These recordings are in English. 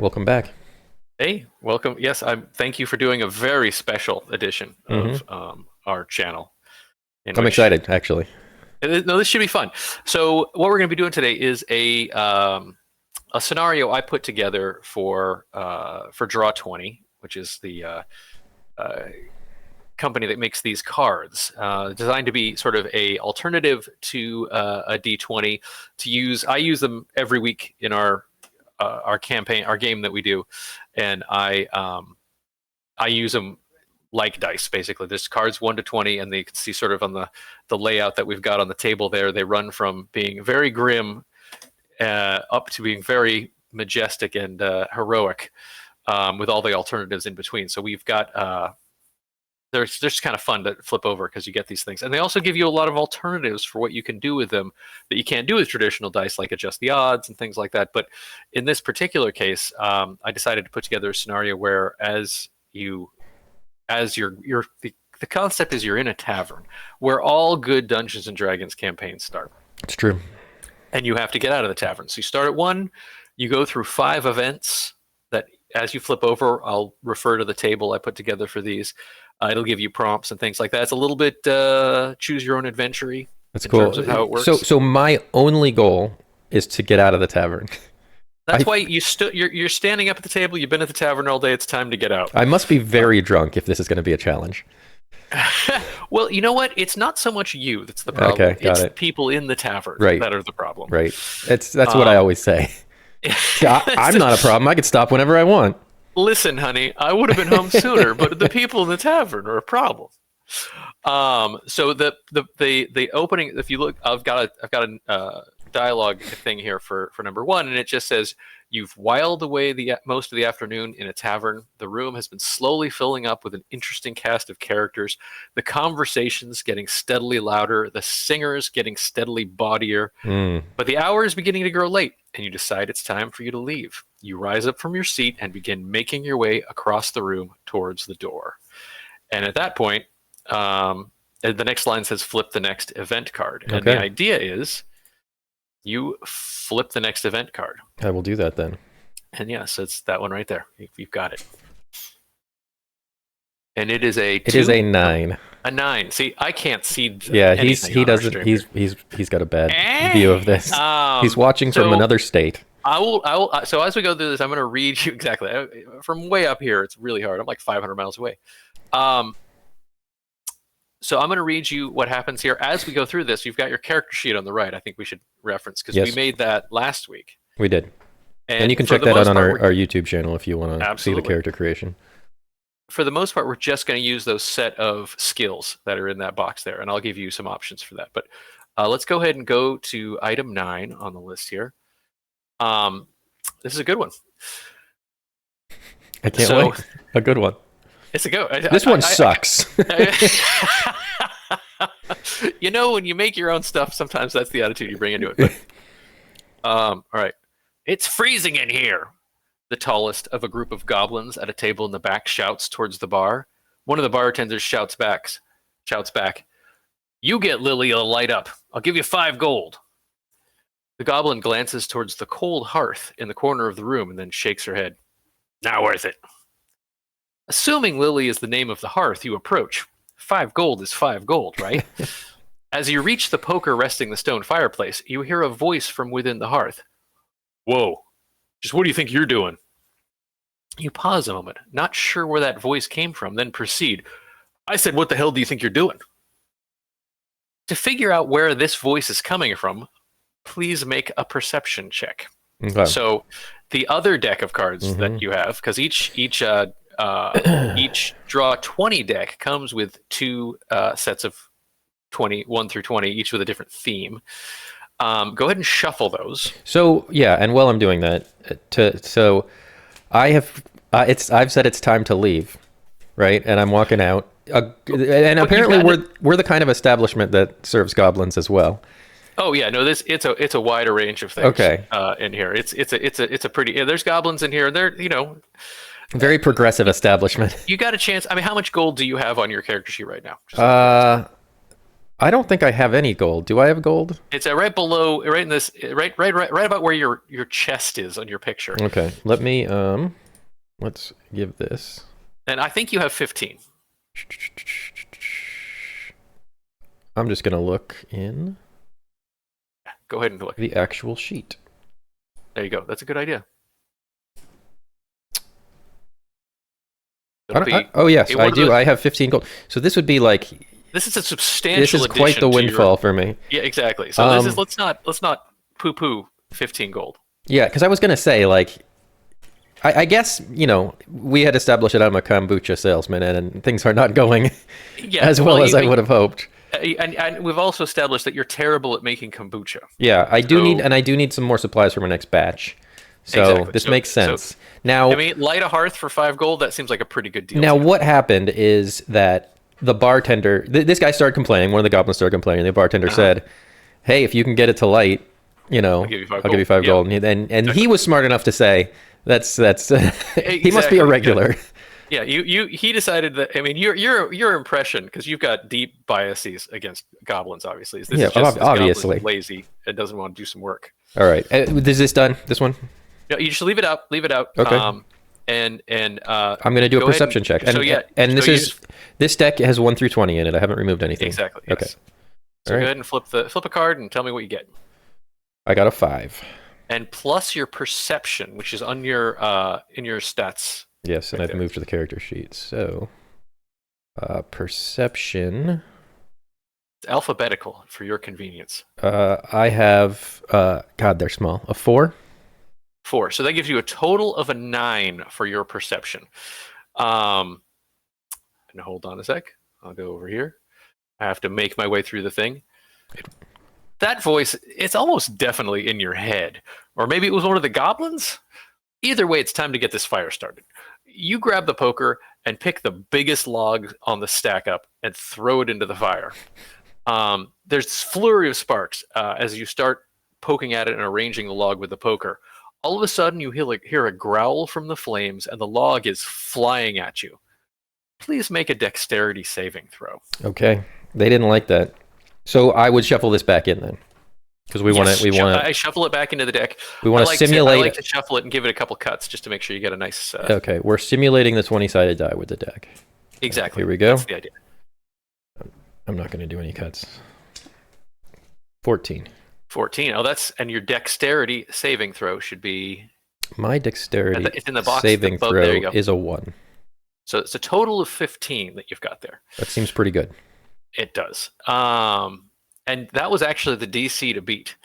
welcome back. Hey, welcome. Yes, thank you for doing a very special edition hmm of our channel. In I'm which, excited, actually. no, this should be fun. So, what we're going to be doing today is a scenario I put together for Draw 20, which is the uh, company that makes these cards, designed to be sort of a alternative to a D20 to use. I use them every week in our campaign, our game that we do, and I use them like dice, basically. There's cards 1 to 20, and you can see sort of on the layout that we've got on the table there. They run from being very grim up to being very majestic and heroic, with all the alternatives in between. So we've got they're just kind of fun to flip over because you get these things, and they also give you a lot of alternatives for what you can do with them that you can't do with traditional dice, like adjust the odds and things like that. But in this particular case, I decided to put together a scenario where the concept is you're in a tavern where all good Dungeons and Dragons campaigns start, It's true. and you have to get out of the tavern. So you start at 1, you go through 5 events that, as you flip over, I'll refer to the table I put together for these. It'll give you prompts and things like that. It's a little bit choose your own adventure-y That's in cool. terms of how it works. So my only goal is to get out of the tavern. That's why you're standing up at the table. You've been at the tavern all day. It's time to get out. I must be very drunk if this is going to be a challenge. Well, you know what? It's not so much you that's the problem. Okay, got it's it. people in the tavern Right. that are the problem. Right. That's what I always say. I'm not a problem. I could stop whenever I want. Listen, honey, I would have been home sooner, but the people in the tavern are a problem. So the opening, if you look, I've got a dialogue thing here for number 1, and it just says, "You've whiled away most of the afternoon in a tavern. The room has been slowly filling up with an interesting cast of characters. The conversations getting steadily louder, the singers getting steadily bawdier. But the hour is beginning to grow late, and you decide it's time for you to leave. You rise up from your seat and begin making your way across the room towards the door." And at that point, the next line says, "Flip the next event card." And the idea is you flip the next event card. I will do that then. And yes, it's that one right there. You've got it. And it is a 2. It is a 9. A 9. See, I can't see. Yeah, he doesn't. He's got a bad view of this. He's watching from another state. I will. So as we go through this, I'm going to read you exactly from way up here. It's really hard. I'm like 500 miles away. So I'm going to read you what happens here as we go through this. You've got your character sheet on the right. I think we should reference because we made that last week. We did. And you can check that out on our YouTube channel if you want to see the character creation. For the most part, we're just going to use those set of skills that are in that box there, and I'll give you some options for that. But let's go ahead and go to item 9 on the list here. This is a good one. I can't wait. A good one. It's a go. This one sucks. You know, when you make your own stuff, sometimes that's the attitude you bring into it. But, all right. "It's freezing in here." The tallest of a group of goblins at a table in the back shouts towards the bar. One of the bartenders shouts back, "You get Lily a light up. I'll give you 5 gold." The goblin glances towards the cold hearth in the corner of the room and then shakes her head. "Not worth it." Assuming Lily is the name of the hearth, you approach. 5 gold is 5 gold, right? As you reach the poker resting the stone fireplace, you hear a voice from within the hearth. "Whoa, just what do you think you're doing?" You pause a moment, not sure where that voice came from, then proceed. "I said, what the hell do you think you're doing?" To figure out where this voice is coming from, please make a perception check. Okay. So the other deck of cards that you have, because each Draw 20 deck comes with 2 sets of 1 through 20, each with a different theme. Go ahead and shuffle those. So yeah, and while I'm doing that, I've said it's time to leave, right? And I'm walking out. And apparently we're the kind of establishment that serves goblins as well. Oh yeah, no, it's a wider range of things. Okay. In here, it's a pretty. There's goblins in here. They're very progressive establishment. You got a chance. I mean, how much gold do you have on your character sheet right now? I don't think I have any gold. Do I have gold? It's right below, right in this, right about where your chest is on your picture. Okay, let me let's give this. And I think you have 15. I'm just gonna look in Go ahead and look. the actual sheet. There you go. That's a good idea. Oh yes, I do. I have 15 gold. So this would be like. This is a substantial. This is quite the windfall for me. Yeah, exactly. So this is let's not poo-poo 15 gold. Yeah, because I was gonna say like. I guess, we had established that I'm a kombucha salesman, and things are not going as well as I would have hoped. And we've also established that you're terrible at making kombucha. Yeah, I do need some more supplies for my next batch. So this makes sense. Now, light a hearth for 5 gold. That seems like a pretty good deal. Now, what happened is that the bartender, this guy started complaining. One of the goblins started complaining. The bartender said, "Hey, if you can get it to light, I'll give you 5 gold." And he was smart enough to say, "That's he must be a regular." Yeah, he decided that. Your impression, because you've got deep biases against goblins. Obviously, this is just obviously lazy and doesn't want to do some work. All right, is this done? This one? No, you just leave it out. Okay. And I'm going to do a perception check. And this deck has 1 through 20 in it. I haven't removed anything. Exactly. Yes. Okay. So go ahead and flip a card and tell me what you get. I got a 5. And plus your perception, which is on your in your stats. Yes, and I've moved to the character sheet. So perception. It's alphabetical for your convenience. I have God, they're small. A 4. 4. So that gives you a total of a 9 for your perception. And hold on a sec. I'll go over here. I have to make my way through the thing. That voice, it's almost definitely in your head. Or maybe it was one of the goblins? Either way, it's time to get this fire started. You grab the poker and pick the biggest log on the stack up and throw it into the fire. There's this flurry of sparks as you start poking at it and arranging the log with the poker. All of a sudden, you hear a growl from the flames, and the log is flying at you. Please make a dexterity saving throw. Okay, they didn't like that, so I would shuffle this back in then, because we want to. I shuffle it back into the deck. We want to simulate. I like to shuffle it and give it a couple cuts just to make sure you get a nice. Okay, we're simulating the 20-sided die with the deck. Exactly. Here we go. That's the idea. I'm not going to do any cuts. 14. 14. Oh, and your dexterity saving throw should be. My dexterity it's in the box saving throw is a 1. So it's a total of 15 that you've got there. That seems pretty good. It does. And that was actually the DC to beat.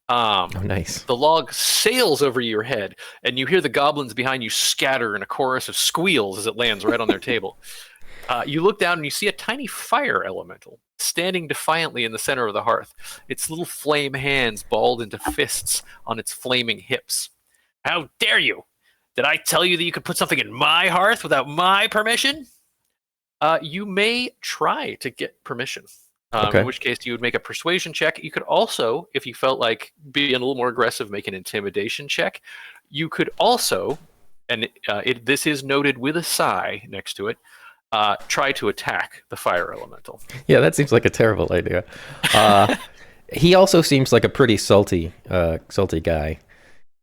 Oh, nice. The log sails over your head, and you hear the goblins behind you scatter in a chorus of squeals as it lands right on their table. You look down and you see a tiny fire elemental standing defiantly in the center of the hearth, its little flame hands balled into fists on its flaming hips. How dare you! Did I tell you that you could put something in my hearth without my permission? You may try to get permission. Okay. In which case you would make a persuasion check. You could also, if you felt like being a little more aggressive, make an intimidation check. You could also, and this is noted with a sigh next to it, try to attack the fire elemental. Yeah, that seems like a terrible idea. He also seems like a pretty salty guy.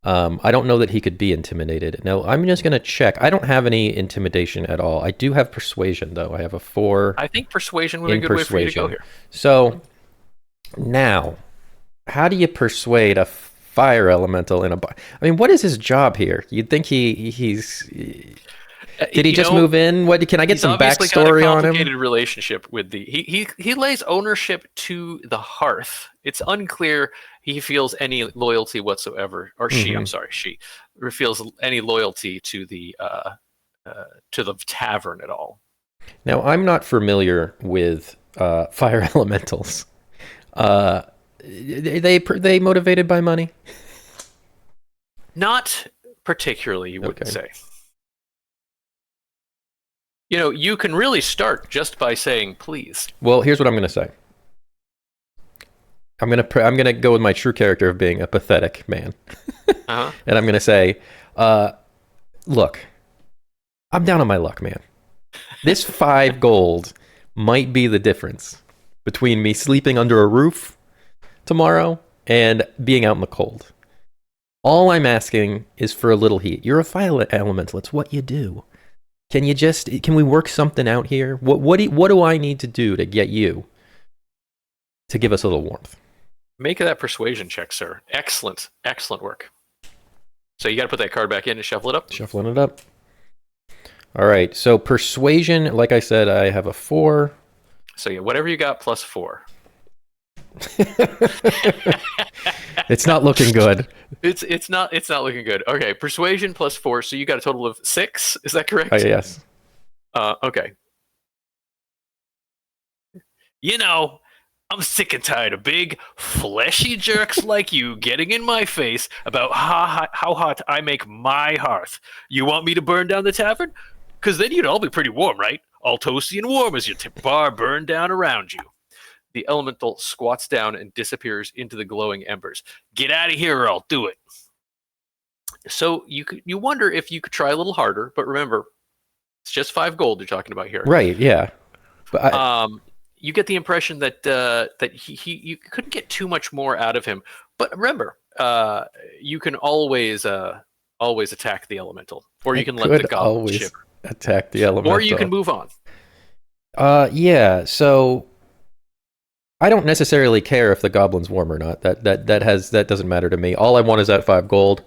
I don't know that he could be intimidated. Now, I'm just going to check. I don't have any intimidation at all. I do have persuasion, though. I have a 4. I think persuasion would be a good way for you to go here. So, now, how do you persuade a fire elemental in a bar? I mean, what is his job here? You'd think he's... Did he just move in? What can I get some backstory on him? He's obviously got a complicated relationship with he lays ownership to the hearth. It's unclear he feels any loyalty whatsoever, or she feels any loyalty to the tavern at all. Now, I'm not familiar with fire elementals. They motivated by money? Not particularly, you wouldn't say. You can really start just by saying please. Well, here's what I'm going to say. I'm going to go with my true character of being a pathetic man. And I'm going to say, look, I'm down on my luck, man. This 5 gold might be the difference. between me sleeping under a roof tomorrow and being out in the cold. All I'm asking is for a little heat. You're a fire elemental. It's what you do. Can we work something out here? What do I need to do to get you to give us a little warmth? Make that persuasion check, sir. Excellent work. So you got to put that card back in and shuffle it up. Shuffling it up. All right. So persuasion, like I said, I have a 4. So yeah, whatever you got plus 4. It's not looking good. It's not looking good. Okay, persuasion plus 4, so you got a total of 6. Is that correct? Yes. Okay. You know, I'm sick and tired of big, fleshy jerks like you getting in my face about how hot I make my hearth. You want me to burn down the tavern? Because then you'd all be pretty warm, right? All toasty and warm as your bar burned down around you. The elemental squats down and disappears into the glowing embers. Get out of here or I'll do it. So you wonder if you could try a little harder, but remember, it's just 5 gold you're talking about here. Right, yeah. But you get the impression that you couldn't get too much more out of him. But remember, you can always attack the elemental, or you can let the goblin shiver. Attack the elemental, or you can move on. Yeah. So I don't necessarily care if the goblin's warm or not. That doesn't matter to me. All I want is that 5 gold.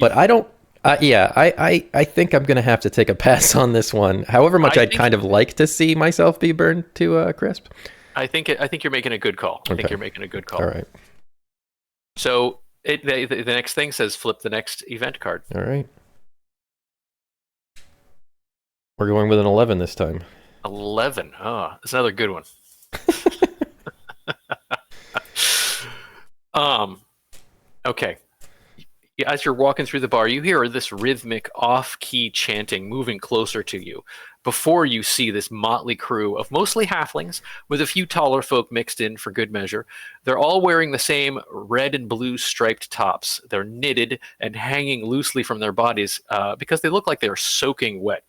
But I don't. I think I'm gonna have to take a pass on this one. However much I'd kind of like to see myself be burned to a crisp. I think you're making a good call. I think you're making a good call. All right. So the next thing says flip the next event card. All right. We're going with an 11 this time. 11. Oh, that's another good one. Okay. As you're walking through the bar, you hear this rhythmic off-key chanting moving closer to you before you see this motley crew of mostly halflings with a few taller folk mixed in for good measure. They're all wearing the same red and blue striped tops. They're knitted and hanging loosely from their bodies because they look like they're soaking wet.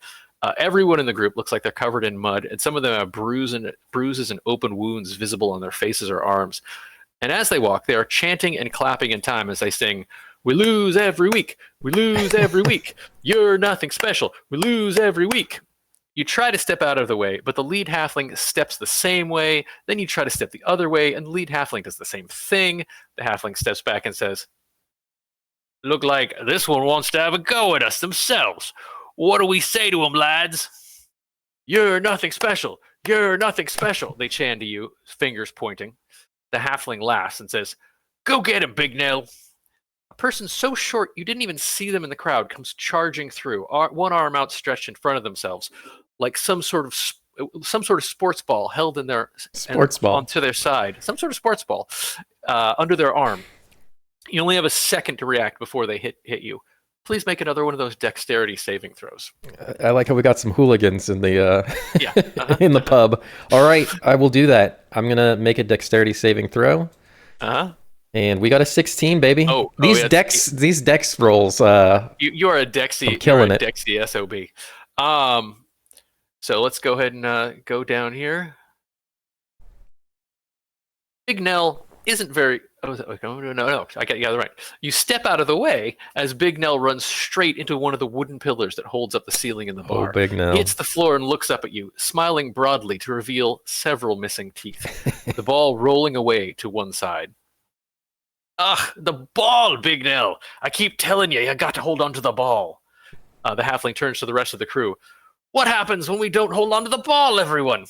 Everyone in the group looks like they're covered in mud, and some of them have bruises and open wounds visible on their faces or arms. And as they walk, they are chanting and clapping in time as they sing, "We lose every week. We lose every week. You're nothing special. We lose every week." You try to step out of the way, but the lead halfling steps the same way. Then you try to step the other way, and the lead halfling does the same thing. The halfling steps back and says, "Look like this one wants to have a go at us themselves. What do we say to them, lads?" "You're nothing special. You're nothing special," they chant to you, fingers pointing. The halfling laughs and says, "Go get him, Big Nell." A person so short you didn't even see them in the crowd comes charging through, one arm outstretched in front of themselves, like some sort of sports ball held in their onto their side. Some sort of sports ball under their arm. You only have a second to react before they hit you. Please make another one of those dexterity saving throws. I like how we got some hooligans in the in the pub. All right, I will do that. I'm gonna make a dexterity saving throw. And we got a 16, baby. These dex rolls. You are a Dexy. I'm killing it. Dexy SOB. So let's go ahead and go down here. Big Nell isn't very. No, I got you right. You step out of the way as Big Nell runs straight into one of the wooden pillars that holds up the ceiling in the bar. Oh, Big Nell. He hits the floor and looks up at you, smiling broadly to reveal several missing teeth. The ball rolling away to one side. "Ugh, the ball, Big Nell. I keep telling you got to hold on to the ball." The halfling turns to the rest of the crew. "What happens when we don't hold on to the ball, everyone?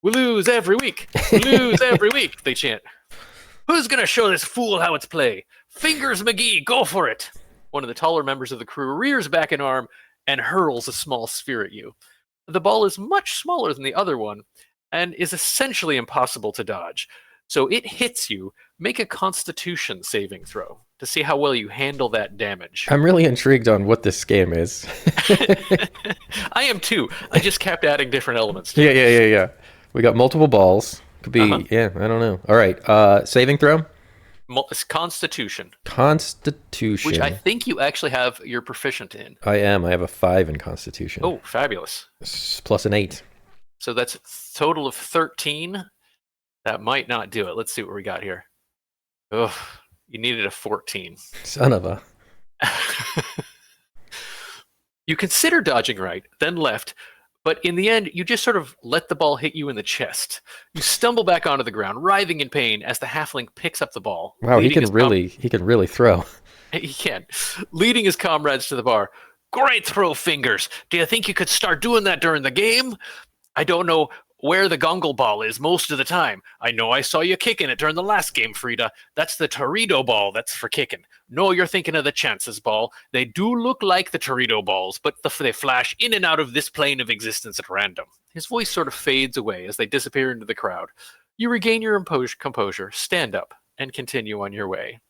We lose every week. We lose every week," they chant. "Who's going to show this fool how it's played? Fingers McGee, go for it." One of the taller members of the crew rears back an arm and hurls a small sphere at you. The ball is much smaller than the other one and is essentially impossible to dodge. So it hits you. Make a Constitution saving throw to see how well you handle that damage. I'm really intrigued on what this game is. I am too. I just kept adding different elements. Yeah. We got multiple balls. Could be, I don't know. All right, saving throw? It's Constitution. Constitution. Which I think you actually have, you're proficient in. I am. I have a 5 in Constitution. Oh, fabulous. Plus an 8. So that's a total of 13. That might not do it. Let's see what we got here. Ugh, you needed a 14. Son of a. You consider dodging right, then left, but in the end, you just sort of let the ball hit you in the chest. You stumble back onto the ground, writhing in pain as the halfling picks up the ball. Wow, he can really throw. He can. Leading his comrades to the bar. Great throw, fingers. Do you think you could start doing that during the game? I don't know where the gongle ball is most of the time. I know I saw you kicking it during the last game, Frida. That's the Torito ball, that's for kicking. No, you're thinking of the chances ball. They do look like the Torito balls, but they flash in and out of this plane of existence at random. His voice sort of fades away as they disappear into the crowd. You regain your composure, stand up, and continue on your way.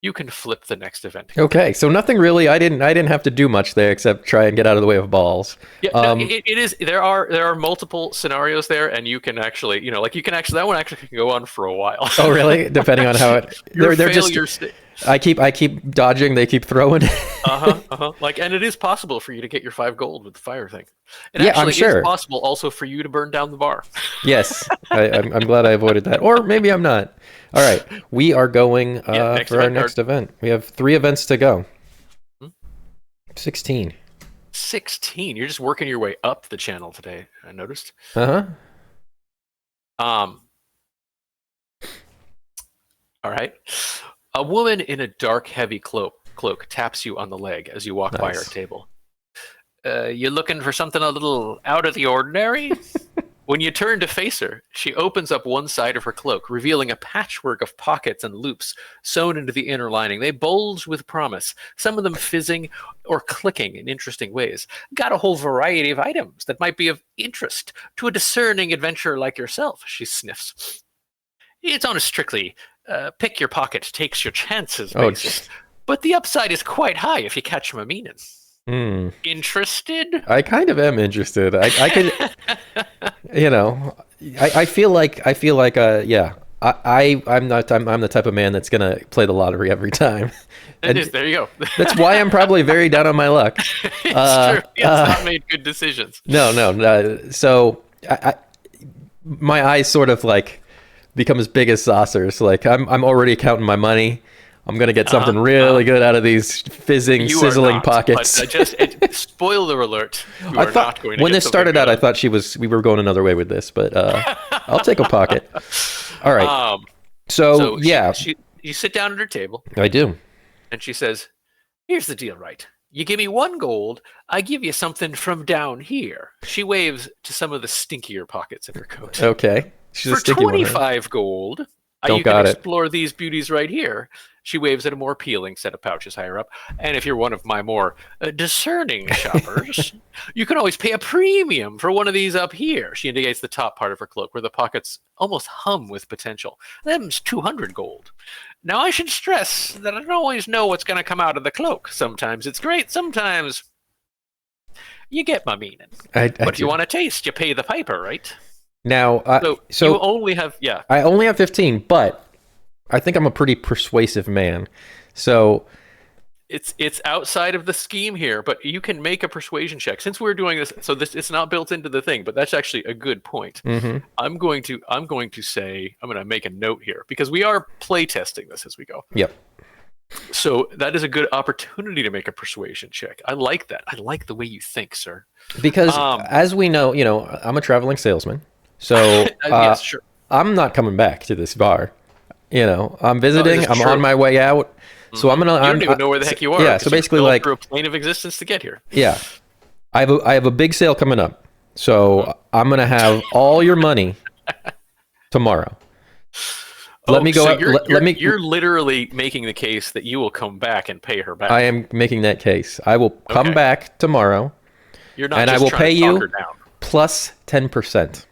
You can flip the next event. Okay, so nothing really. I didn't have to do much there except try and get out of the way of balls. Yeah, no, it is. There are multiple scenarios there, and you can actually, that one actually can go on for a while. Oh, really? Depending on how it. they're just. I keep dodging. They keep throwing. And it is possible for you to get your 5 gold with the fire thing. And yeah, I'm sure. It's possible also for you to burn down the bar. Yes, I'm glad I avoided that, or maybe I'm not. All right, we are going for our next event. We have 3 events to go. 16. 16. You're just working your way up the channel today. I noticed. All right. A woman in a dark, heavy cloak taps you on the leg as you walk by her table. You looking for something a little out of the ordinary? When you turn to face her, she opens up one side of her cloak, revealing a patchwork of pockets and loops sewn into the inner lining. They bulge with promise, some of them fizzing or clicking in interesting ways. Got a whole variety of items that might be of interest to a discerning adventurer like yourself, she sniffs. It's on a strictly pick your pocket, takes your chances basis, but the upside is quite high if you catch my meaning. Interested? I kind of am interested. I could, I feel like, yeah. I'm the type of man that's gonna play the lottery every time. There you go. That's why I'm probably very down on my luck. It's true. It's not made good decisions. No. So my eyes sort of like become as big as saucers. Like I'm already counting my money. I'm gonna get something really good out of these fizzing, sizzling pockets. But spoiler alert! I thought when this started out, I thought we were going another way with this, but I'll take a pocket. All right. So yeah, you sit down at her table. I do, and she says, "Here's the deal, right? You give me 1 gold, I give you something from down here." She waves to some of the stinkier pockets in her coat. Okay. For 25 gold, you can explore these beauties right here. She waves at a more appealing set of pouches higher up. And if you're one of my more discerning shoppers, you can always pay a premium for one of these up here. She indicates the top part of her cloak, where the pockets almost hum with potential. Them's 200 gold. Now, I should stress that I don't always know what's going to come out of the cloak. Sometimes it's great. Sometimes you get my meaning. But if you want a taste, you pay the piper, right? Now, so you only have, I only have 15, but I think I'm a pretty persuasive man. So it's outside of the scheme here, but you can make a persuasion check. Since we're doing this, so it's not built into the thing, but that's actually a good point. Mm-hmm. I'm going to make a note here because we are play testing this as we go. Yep. So that is a good opportunity to make a persuasion check. I like that. I like the way you think, sir. Because as we know, I'm a traveling salesman. So yes, sure. I'm not coming back to this bar. I'm visiting. I'm on my way out. So I'm gonna. You don't even know where the heck you are. Yeah. So basically, like through a plane of existence to get here. Yeah. I have a big sale coming up. So I'm gonna have all your money tomorrow. Let me go. You're literally making the case that you will come back and pay her back. I am making that case. I will come back tomorrow. You're not. And just I will pay you her down. plus 10%.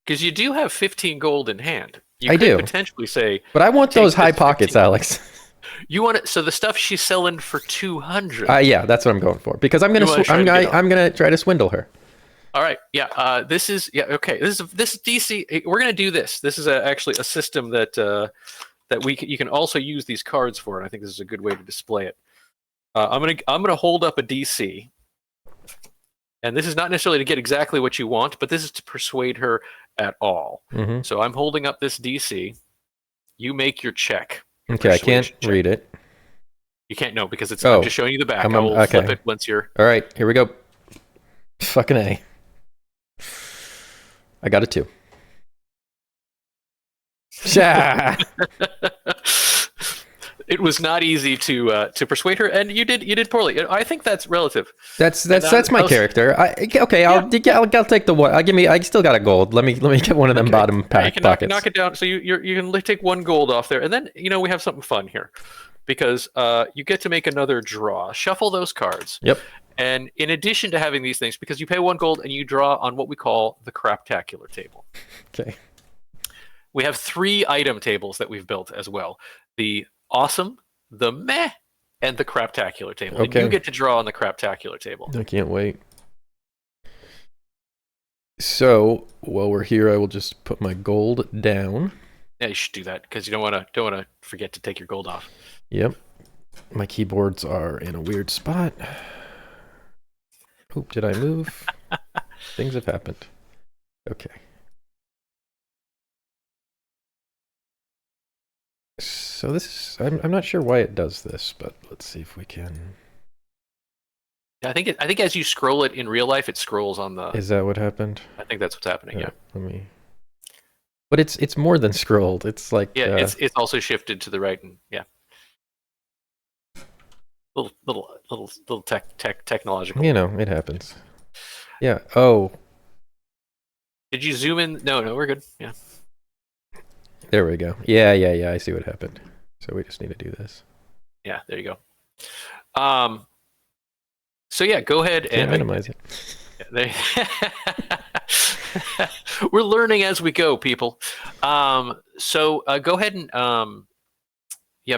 Because you do have 15 gold in hand. You I could do potentially say, but I want those high pockets, 15. Alex. You want it? So the stuff she's selling for 200. Yeah, that's what I'm going for. Because I'm gonna try to swindle her. All right. Yeah. This is okay. This is DC. We're gonna do this. This is actually a system that you can also use these cards for, and I think this is a good way to display it. I'm gonna hold up a DC. And this is not necessarily to get exactly what you want, but this is to persuade her at all. Mm-hmm. So I'm holding up this DC. You make your check. Okay, I can't read it. You can't know because I'm just showing you the back. I will flip it once you're... All right, here we go. Fucking A. I got a 2. It was not easy to persuade her, and you did poorly. I think that's relative. That's my character. I'll take the one. I still got a gold. Let me get one of them bottom pockets. You can knock it down. So you can take 1 gold off there, and then we have something fun here, because you get to make another draw. Shuffle those cards. Yep. And in addition to having these things, because you pay 1 gold and you draw on what we call the craptacular table. Okay. We have 3 item tables that we've built as well. The awesome, the meh, and the craptacular table. Okay. And you get to draw on the craptacular table. I can't wait. So while we're here, I will just put my gold down. Yeah, you should do that because you don't want to forget to take your gold off. Yep. My keyboards are in a weird spot. Oop, did I move? Things have happened. Okay. So this is, I'm not sure why it does this, but let's see if we can. I think as you scroll it in real life, it scrolls on the. Is that what happened? I think that's what's happening. Yeah. Let me. But it's more than scrolled. It's like it's also shifted to the right, and yeah. Little technological. It happens. Yeah. Oh. Did you zoom in? No, we're good. Yeah. There we go. Yeah. I see what happened. So we just need to do this. Yeah, there you go. So yeah, go ahead and minimize it. We're learning as we go, people. So go ahead and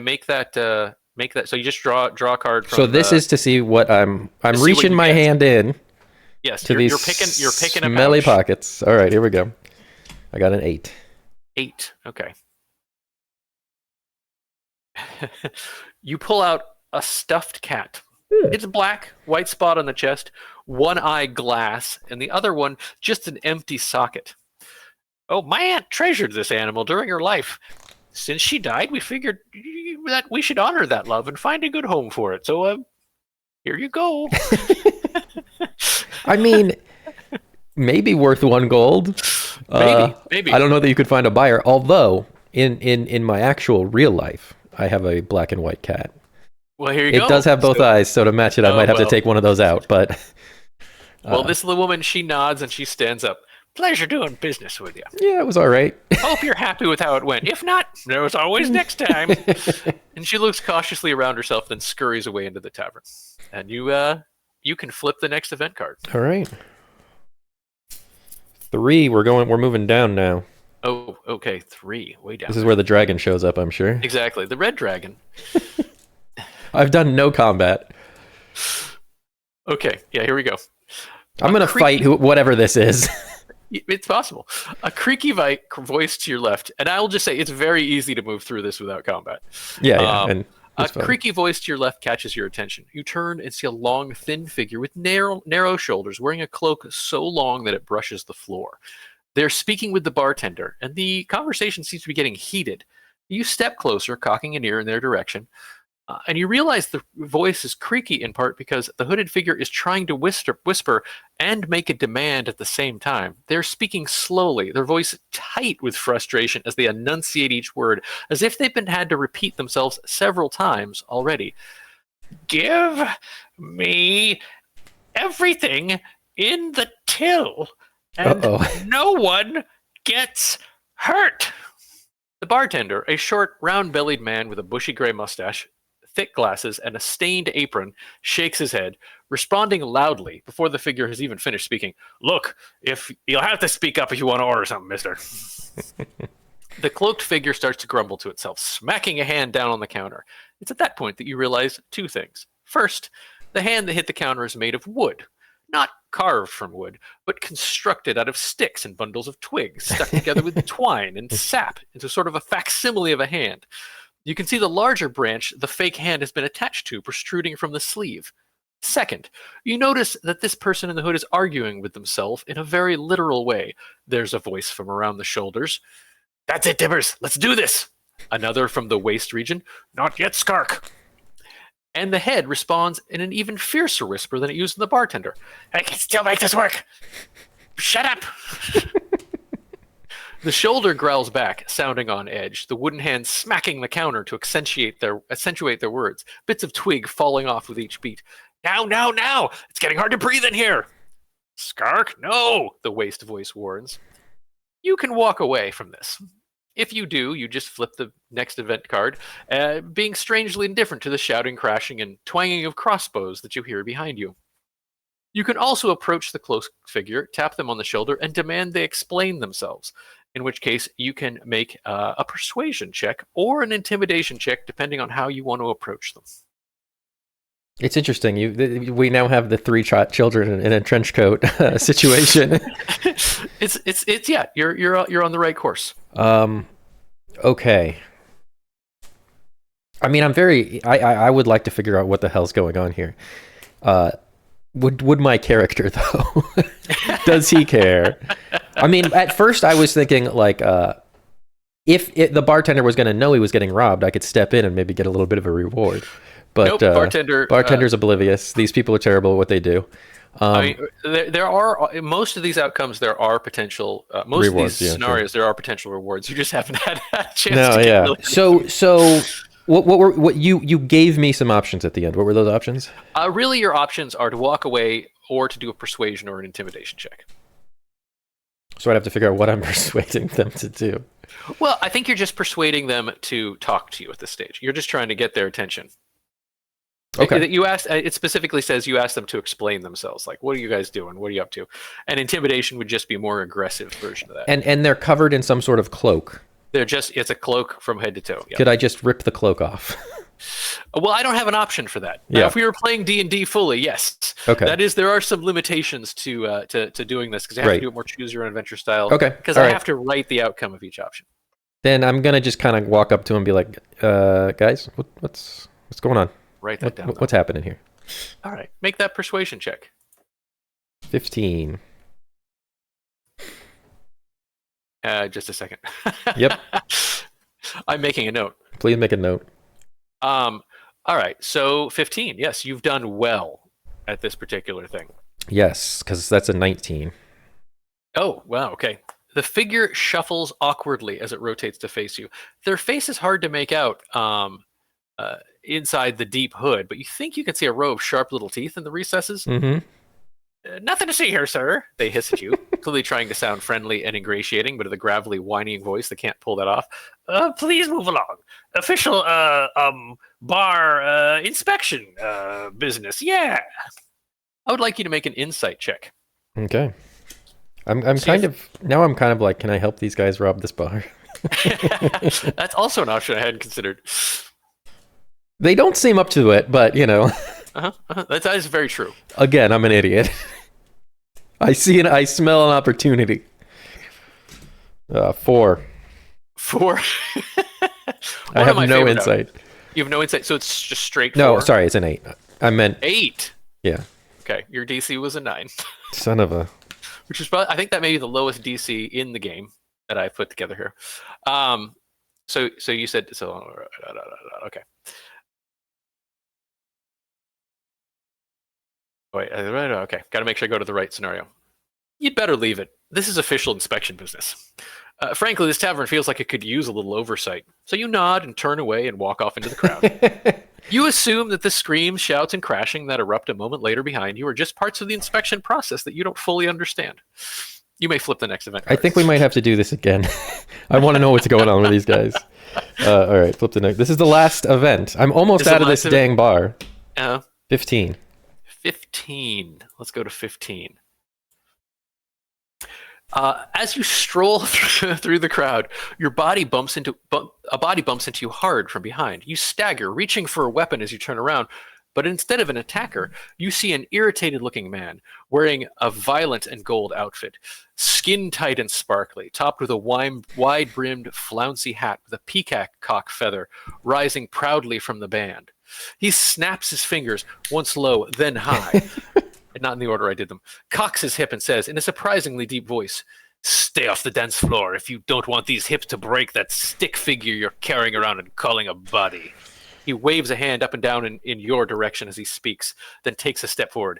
make that. So you just draw a card. From so this is to see what I'm reaching my hand in. Yes, to you're these picking smelly a pouch. Pockets. All right, here we go. I got an 8. 8. Okay. You pull out a stuffed cat. It's black, white spot on the chest, one eye glass, and the other one just an empty socket. Oh, my aunt treasured this animal during her life. Since she died, we figured that we should honor that love and find a good home for it. So, here you go. I mean, maybe worth 1 gold. Maybe. I don't know that you could find a buyer. Although, in my actual real life, I have a black and white cat. Well, here you go. It does have both eyes, so to match it, I might have to take one of those out. But well, this little woman, she nods and she stands up. Pleasure doing business with you. Yeah, it was all right. Hope you're happy with how it went. If not, there was always next time. And she looks cautiously around herself, then scurries away into the tavern. And you can flip the next event card. All right. 3. We're moving down now. Oh, okay. 3, way down. This is where the dragon shows up, I'm sure. Exactly, the red dragon. I've done no combat. Okay, yeah, here we go. I'm gonna fight whatever this is. It's possible. A creaky voice to your left, and I'll just say it's very easy to move through this without combat. Yeah, and a creaky voice to your left catches your attention. You turn and see a long, thin figure with narrow shoulders, wearing a cloak so long that it brushes the floor. They're speaking with the bartender, and the conversation seems to be getting heated. You step closer, cocking an ear in their direction, and you realize the voice is creaky in part because the hooded figure is trying to whisper and make a demand at the same time. They're speaking slowly, their voice tight with frustration as they enunciate each word, as if they've had to repeat themselves several times already. Give me everything in the till, and no one gets hurt. The bartender, a short, round-bellied man with a bushy gray mustache, thick glasses, and a stained apron, shakes his head, responding loudly before the figure has even finished speaking. Look, if you'll have to speak up if you want to order something, mister. The cloaked figure starts to grumble to itself, smacking a hand down on the counter. It's at that point that you realize 2 things. First, the hand that hit the counter is made of wood. Not carved from wood, but constructed out of sticks and bundles of twigs, stuck together with twine and sap into sort of a facsimile of a hand. You can see the larger branch the fake hand has been attached to, protruding from the sleeve. Second, you notice that this person in the hood is arguing with themselves in a very literal way. There's a voice from around the shoulders. That's it, Dibbers. Let's do this. Another from the waist region. Not yet, Skark. And the head responds in an even fiercer whisper than it used in the bartender. I can still make this work. Shut up. The shoulder growls back, sounding on edge, the wooden hand smacking the counter to accentuate their words, bits of twig falling off with each beat. Now, now, now! It's getting hard to breathe in here! Skark, no! The waist voice warns. You can walk away from this. If you do, you just flip the next event card, being strangely indifferent to the shouting, crashing, and twanging of crossbows that you hear behind you. You can also approach the close figure, tap them on the shoulder, and demand they explain themselves, in which case you can make a persuasion check or an intimidation check, depending on how you want to approach them. It's interesting. We now have the three children in a trench coat situation. It's yeah. You're on the right course. Okay. I mean, I would like to figure out what the hell's going on here. Would my character though? Does he care? I mean, at first I was thinking like, if the bartender was going to know he was getting robbed, I could step in and maybe get a little bit of a reward. But nope, bartender's oblivious. These people are terrible at what they do. I mean, there are most of these outcomes. There are potential. Most rewards, of these scenarios, there are potential rewards. You just haven't had a chance. No, to yeah. Really So what you gave me some options at the end. What were those options? Really, your options are to walk away or to do a persuasion or an intimidation check. So I'd have to figure out what I'm persuading them to do. Well, I think you're just persuading them to talk to you at this stage. You're just trying to get their attention. Okay. You asked. It specifically says you asked them to explain themselves. Like, what are you guys doing? What are you up to? And intimidation would just be a more aggressive version of that. And they're covered in some sort of cloak. It's a cloak from head to toe. Yeah. Could I just rip the cloak off? Well, I don't have an option for that. Now, if we were playing D&D fully, yes. Okay. That is, there are some limitations to doing this because I have to do it more choose your own adventure style. Okay. Because I have to write the outcome of each option. Then I'm gonna just kind of walk up to him and be like, guys, what's going on? Write that down. What's happening here? All right. Make that persuasion check. 15. Just a second. Yep. I'm making a note. Please make a note. All right. So 15. Yes, you've done well at this particular thing. Yes, because that's a 19. Oh, wow. Okay. The figure shuffles awkwardly as it rotates to face you. Their face is hard to make out inside the deep hood, but you think you can see a row of sharp little teeth in the recesses. Mm-hmm. Nothing to see here, sir. They hiss at you, clearly trying to sound friendly and ingratiating, but with a gravelly, whining voice that can't pull that off. Please move along. Official bar inspection business. Yeah. I would like you to make an insight check. Okay. I'm kind of like, can I help these guys rob this bar? That's also an option I hadn't considered. They don't seem up to it, but you know. That is very true. Again, I'm an idiot. I smell an opportunity. 4. 4. I have no insight. You have no insight, so it's just straight 4? No, sorry, it's an 8. I meant 8. Yeah. Okay, your DC was a 9. Son of a. Which is probably, I think that may be the lowest DC in the game that I've put together here. So you said so. Okay. Wait, right? Okay. Got to make sure I go to the right scenario. You'd better leave it. This is official inspection business. Frankly, this tavern feels like it could use a little oversight. So you nod and turn away and walk off into the crowd. You assume that the screams, shouts, and crashing that erupt a moment later behind you are just parts of the inspection process that you don't fully understand. You may flip the next event card. I think we might have to do this again. I want to know what's going on with these guys. All right, flip the next. This is the last event. I'm almost out of this dang bar. 15. 15. Let's go to 15. As you stroll through the crowd, your body bumps into you hard from behind. You stagger, reaching for a weapon as you turn around, but instead of an attacker, you see an irritated-looking man wearing a violet and gold outfit, skin-tight and sparkly, topped with a wide-brimmed, flouncy hat with a peacock feather rising proudly from the band. He snaps his fingers, once low, then high, and not in the order I did them, cocks his hip and says, in a surprisingly deep voice, "Stay off the dance floor if you don't want these hips to break that stick figure you're carrying around and calling a body." He waves a hand up and down in your direction as he speaks, then takes a step forward.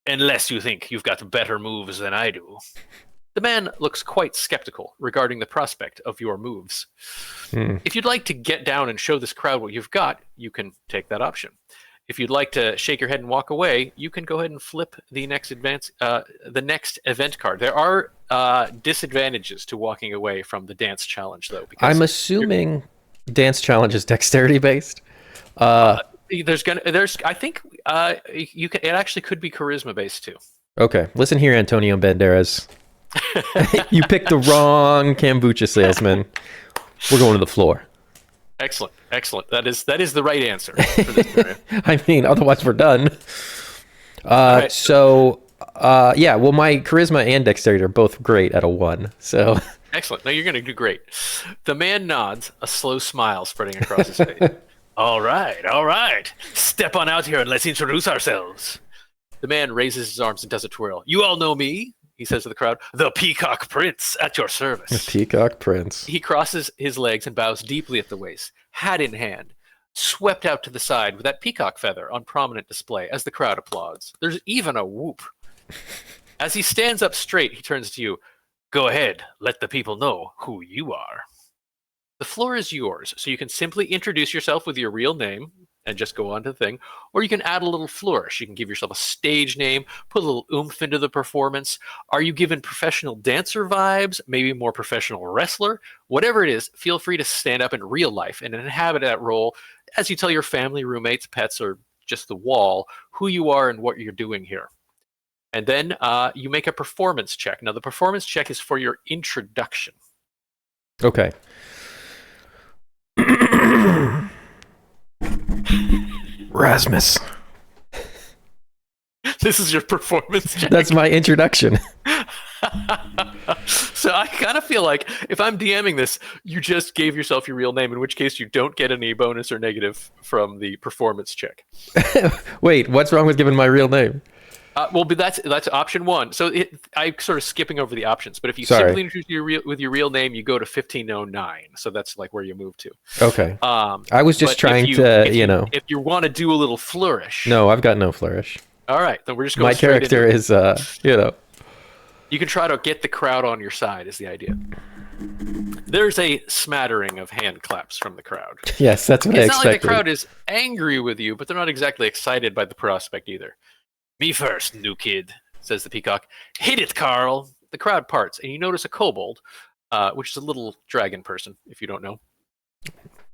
"Unless you think you've got better moves than I do." The man looks quite skeptical regarding the prospect of your moves. If you'd like to get down and show this crowd what you've got, you can take that option. If you'd like to shake your head and walk away, you can go ahead and flip the next event card. There are disadvantages to walking away from the dance challenge, though. I'm assuming dance challenge is dexterity based. I think it actually could be charisma based too. Okay, listen here, Antonio Banderas. You picked the wrong kombucha salesman. We're going to the floor. Excellent. That is the right answer for this scenario. I mean, otherwise we're done. Right. Yeah. Well, my charisma and dexterity are both great at a 1. So excellent. No, you're going to do great. The man nods, a slow smile spreading across his face. All right. Step on out here and let's introduce ourselves. The man raises his arms and does a twirl. "You all know me," he says to the crowd. "The Peacock Prince at your service." The Peacock Prince. He crosses his legs and bows deeply at the waist, hat in hand, swept out to the side with that peacock feather on prominent display as the crowd applauds. There's even a whoop. As he stands up straight, he turns to you. "Go ahead, let the people know who you are." The floor is yours, so you can simply introduce yourself with your real name and just go on to the thing, or you can add a little flourish. You can give yourself a stage name, put a little oomph into the performance. Are you given professional dancer vibes, maybe more professional wrestler? Whatever it is, feel free to stand up in real life and inhabit that role as you tell your family, roommates, pets, or just the wall who you are and what you're doing here. And then you make a performance check. Now, the performance check is for your introduction. Okay. Rasmus. This is your performance check. That's my introduction. So I kind of feel like if I'm DMing this, you just gave yourself your real name, in which case you don't get any bonus or negative from the performance check. Wait, what's wrong with giving my real name? Well, but that's option 1. So I'm sort of skipping over the options. But if you simply introduce with your real name, you go to 1509. So that's like where you move to. Okay. I was just trying if you want to do a little flourish. No, I've got no flourish. All right, then we're just going. My character is, You can try to get the crowd on your side. Is the idea? There's a smattering of hand claps from the crowd. Yes, that's what I expected. It's not like the crowd is angry with you, but they're not exactly excited by the prospect either. "Me first, new kid," says the peacock. "Hit it, Carl." The crowd parts, and you notice a kobold, which is a little dragon person, if you don't know,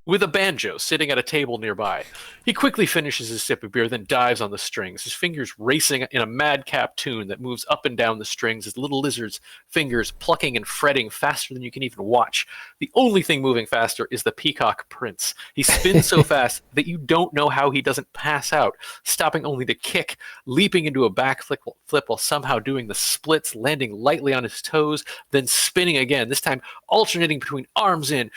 with a banjo sitting at a table nearby. He quickly finishes his sip of beer, then dives on the strings, his fingers racing in a madcap tune that moves up and down the strings, his little lizard's fingers plucking and fretting faster than you can even watch. The only thing moving faster is the Peacock Prince. He spins so fast that you don't know how he doesn't pass out, stopping only to kick, leaping into a back flip while somehow doing the splits, landing lightly on his toes, then spinning again, this time alternating between arms in,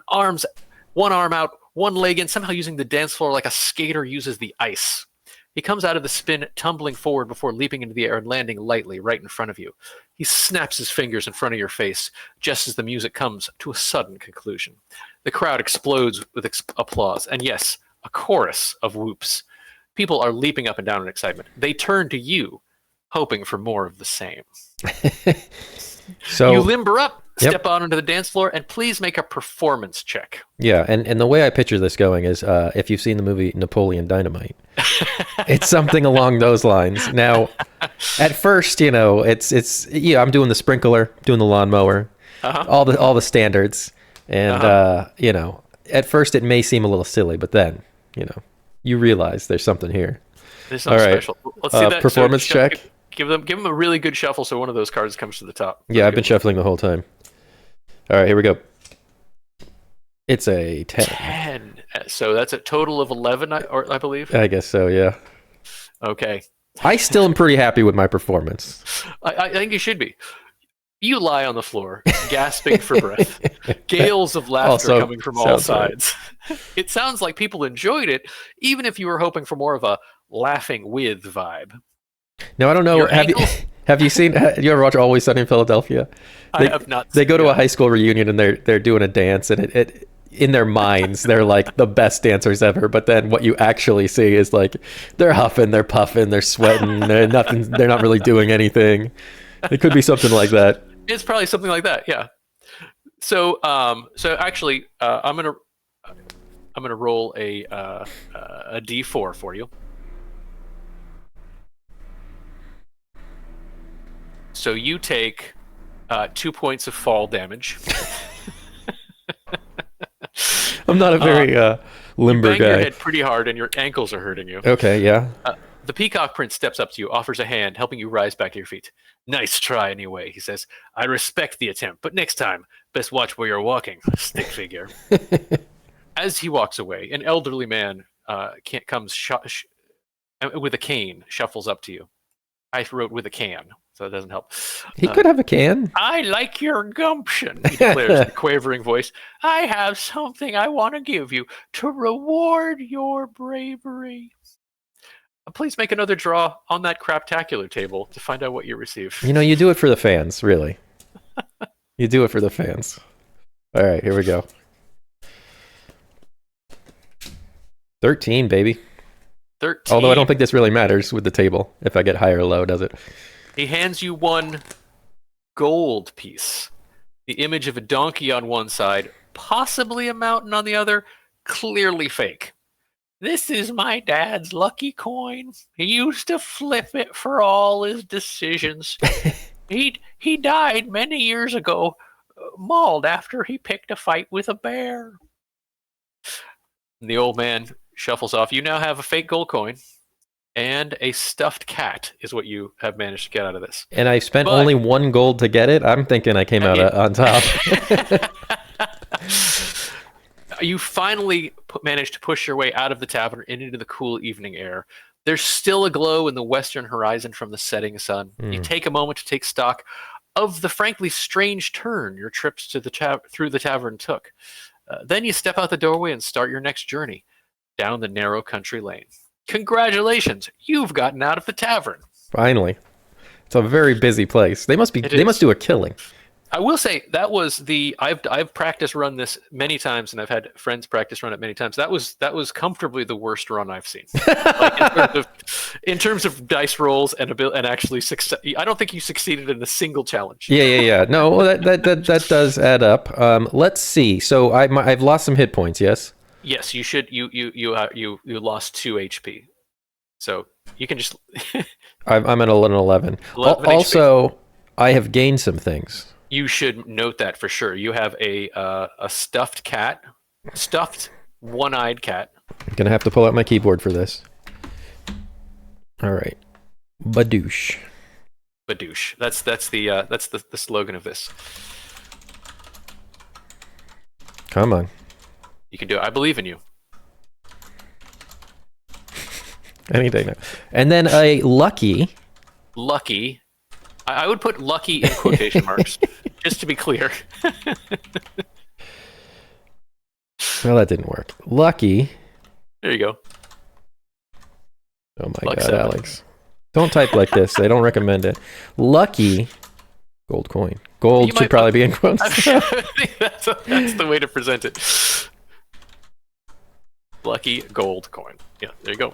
arms one arm out, one leg in, somehow using the dance floor like a skater uses the ice. He comes out of the spin, tumbling forward before leaping into the air and landing lightly right in front of you. He snaps his fingers in front of your face, just as the music comes to a sudden conclusion. The crowd explodes with applause, and yes, a chorus of whoops. People are leaping up and down in excitement. They turn to you, hoping for more of the same. So you limber up, step out onto the dance floor, and please make a performance check. Yeah, and the way I picture this going is, if you've seen the movie Napoleon Dynamite, it's something along those lines. Now, at first, I'm doing the sprinkler, doing the lawnmower, all the standards, and at first it may seem a little silly, but then you realize there's something here. There's something special. Let's see that performance check. Give them a really good shuffle so one of those cards comes to the top. Yeah, I've been shuffling the whole time. All right, here we go. It's a 10. 10. So that's a total of 11, I believe? I guess so, yeah. Okay. I still am pretty happy with my performance. I think you should be. You lie on the floor, gasping for breath. Gales of laughter Also, coming from all sounds sides. It sounds like people enjoyed it, even if you were hoping for more of a laughing with vibe. Now I don't know. Your Have you ankles? have you seen? You ever watch Always Sunny in Philadelphia? I They have not they seen go to a that. high school reunion and they're doing a dance and it in their minds they're like the best dancers ever. But then what you actually see is like they're huffing, they're puffing, they're sweating, they're nothing. They're not really doing anything. It could be something like that. It's probably something like that, yeah. So, actually, I'm gonna roll a d4 for you. So you take 2 points of fall damage. I'm not a very limber You bang your guy. head pretty hard, and your ankles are hurting you. Okay, yeah. The Peacock Prince steps up to you, offers a hand, helping you rise back to your feet. Nice try, anyway, he says. I respect the attempt, but next time, best watch where you're walking, stick figure. As he walks away, an elderly man comes with a cane, shuffles up to you. I wrote with a can, so it doesn't help. He could have a can. I like your gumption, he declares in a quavering voice. I have something I want to give you to reward your bravery. Please make another draw on that craptacular table to find out what you receive. You know, you do it for the fans, really. You do it for the fans. All right, here we go. 13, baby. 13. Although I don't think this really matters with the table, if I get high or low, does it? He hands you one gold piece. The image of a donkey on one side, possibly a mountain on the other, clearly fake. This is my dad's lucky coin. He used to flip it for all his decisions. He died many years ago, mauled after he picked a fight with a bear. And the old man shuffles off. You now have a fake gold coin and a stuffed cat is what you have managed to get out of this. And I spent only 1 gold to get it. I'm thinking I came out on top. You finally managed to push your way out of the tavern and into the cool evening air. There's still a glow in the western horizon from the setting sun. You take a moment to take stock of the frankly strange turn your trips to through the tavern took. Then you step out the doorway and start your next journey down the narrow country lane. Congratulations, you've gotten out of the tavern. Finally. It's a very busy place. They must do a killing. I will say that was I've practice run this many times, and I've had friends practice run it many times. That was comfortably the worst run I've seen. Like in terms of dice rolls and actually success. I don't think you succeeded in a single challenge. Yeah. No, well, that does add up. Let's see. So I've lost some hit points. Yes. Yes, you should. You lost 2 HP, so you can just. I'm at 11. Also, HP. I have gained some things. You should note that for sure. You have a stuffed cat, stuffed one-eyed cat. I'm gonna have to pull out my keyboard for this. All right, badoosh. Badoosh. That's the slogan of this. Come on. You can do it. I believe in you. Any day now. And then a lucky. Lucky. I would put lucky in quotation marks, just to be clear. Well, that didn't work. Lucky. There you go. Oh my God, 7. Alex. Don't type like this. I don't recommend it. Lucky gold coin. Gold should probably be in quotes. I think that's the way to present it. Lucky gold coin. Yeah, there you go.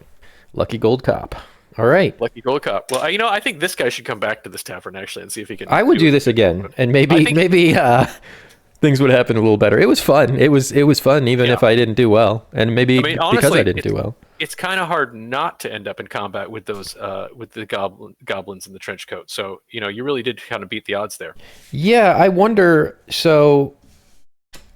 Lucky gold cop. All right. Lucky gold cop. Well, I think this guy should come back to this tavern actually and see if he can. I would do this again, and maybe things would happen a little better. It was fun. It was fun, even if I didn't do well, and maybe honestly, because I didn't do well. It's kind of hard not to end up in combat with those with the goblins in the trench coat. So you really did kind of beat the odds there. Yeah, I wonder. So,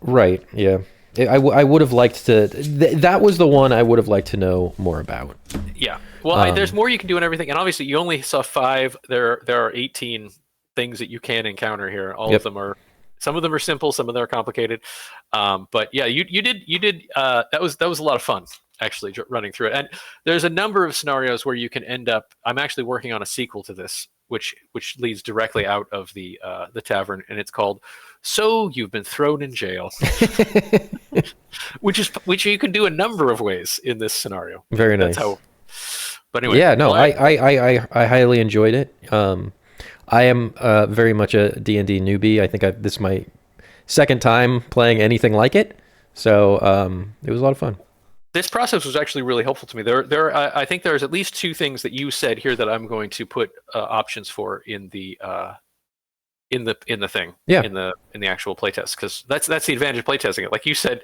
right? Yeah. I would have liked to. That was the one I would have liked to know more about. Yeah. Well, there's more you can do and everything, and obviously you only saw 5. There are 18 things that you can encounter here. All of them are. Some of them are simple. Some of them are complicated. But yeah, you did. That was a lot of fun actually running through it. And there's a number of scenarios where you can end up. I'm actually working on a sequel to this which leads directly out of the tavern, and it's called "So You've Been Thrown in Jail," which you can do a number of ways in this scenario. Very nice. That's how. But anyway, yeah, no, I highly enjoyed it. I am very much a D&D newbie. I think this is my second time playing anything like it, so it was a lot of fun. This process was actually really helpful to me. I think there's at least two things that you said here that I'm going to put options for in the thing, in the actual playtest, because that's the advantage of playtesting it. Like you said,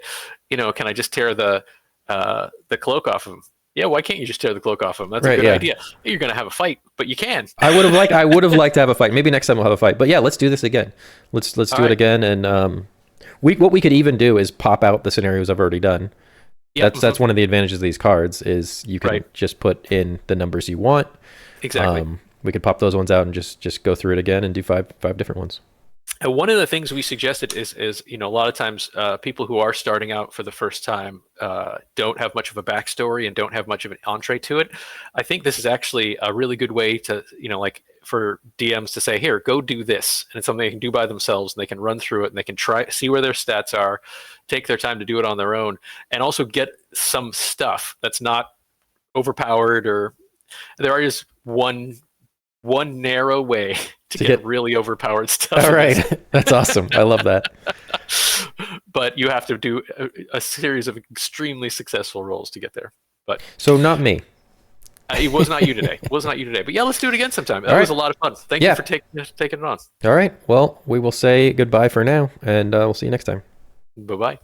can I just tear the cloak off of him? Yeah, why can't you just tear the cloak off him? That's a good idea. You're going to have a fight, but you can. I would have liked to have a fight. Maybe next time we'll have a fight. But yeah, let's do this again. Let's do it again. And what we could even do is pop out the scenarios I've already done. Yep. That's one of the advantages of these cards is you can just put in the numbers you want. Exactly. We could pop those ones out and just go through it again and do five different ones. And one of the things we suggested is a lot of times people who are starting out for the first time don't have much of a backstory and don't have much of an entree to it. I think this is actually a really good way to, like for DMs to say, here, go do this. And it's something they can do by themselves, and they can run through it, and they can see where their stats are, take their time to do it on their own, and also get some stuff that's not overpowered, or there is one narrow way to get really overpowered stuff. All right. That's awesome. I love that. But you have to do a series of extremely successful rolls to get there. But so not me. It was not you today. But yeah, let's do it again sometime. That was a lot of fun. Thank you for taking it on. All right. Well, we will say goodbye for now, and we'll see you next time. Bye-bye.